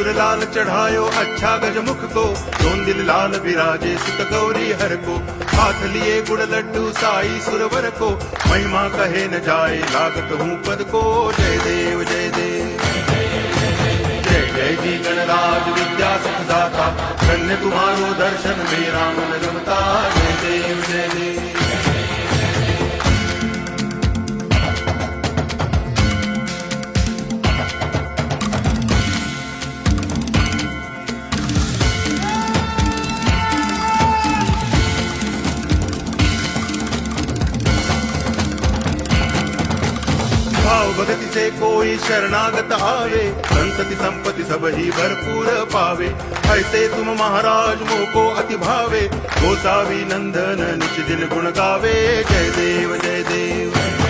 सिंदूर लाल चढ़ायो अच्छा गजमुख को, दोन दिल लाल विराजे सुत गौरी हर को, हाथ लिए गुड़ लड्डू साई सुरवर को, महिमा कहे न जाए लागत हूँ पद को। जय देव जय देव जय जय जी गणराज विद्या सुखदाता, धन्य तुम्हारो दर्शन मेरा मन रमता। जय देव जय देव भाव भगति से कोई शरणागत आवे, संतति संपत्ति सब ही भरपूर पावे। ऐसे तुम महाराज मोको अति भावे, गोसावी नंदन निच दिन गुण गावे। जय देव जय देव